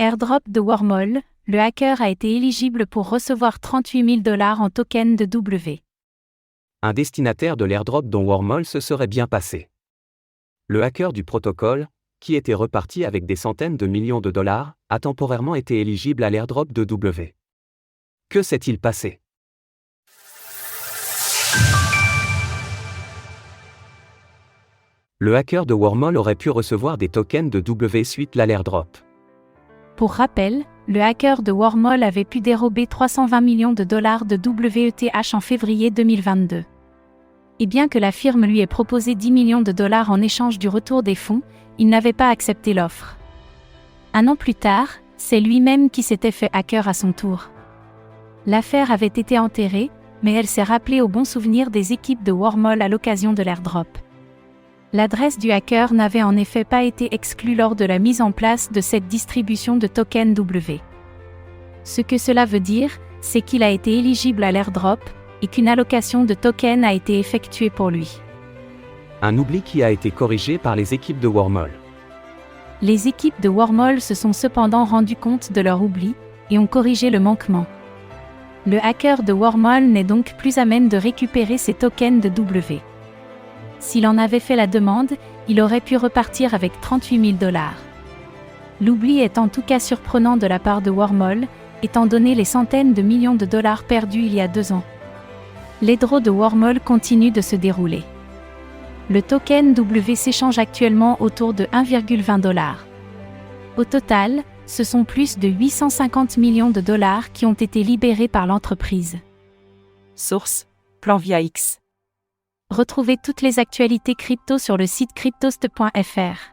Airdrop de Wormhole, le hacker a été éligible pour recevoir 38 000 $ en tokens de W. Un destinataire de l'airdrop dont Wormhole se serait bien passé. Le hacker du protocole, qui était reparti avec des centaines de millions de dollars, a temporairement été éligible à l'airdrop de W. Que s'est-il passé? Le hacker de Wormhole aurait pu recevoir des tokens de W suite à l'airdrop. Pour rappel, le hacker de Wormhole avait pu dérober 320 millions de dollars de WETH en février 2022. Et bien que la firme lui ait proposé 10 millions de dollars en échange du retour des fonds, il n'avait pas accepté l'offre. Un an plus tard, c'est lui-même qui s'était fait hacker à son tour. L'affaire avait été enterrée, mais elle s'est rappelée au bon souvenir des équipes de Wormhole à l'occasion de l'airdrop. L'adresse du hacker n'avait en effet pas été exclue lors de la mise en place de cette distribution de tokens W. Ce que cela veut dire, c'est qu'il a été éligible à l'airdrop, et qu'une allocation de tokens a été effectuée pour lui. Un oubli qui a été corrigé par les équipes de Wormhole. Les équipes de Wormhole se sont cependant rendues compte de leur oubli, et ont corrigé le manquement. Le hacker de Wormhole n'est donc plus à même de récupérer ses tokens de W. S'il en avait fait la demande, il aurait pu repartir avec 38 000 $. L'oubli est en tout cas surprenant de la part de Wormhole, étant donné les centaines de millions de dollars perdus il y a 2 ans. L'airdrop de Wormhole continue de se dérouler. Le token W s'échange actuellement autour de 1,20 $. Au total, ce sont plus de 850 millions de dollars qui ont été libérés par l'entreprise. Source: Plan via X. Retrouvez toutes les actualités crypto sur le site cryptost.fr.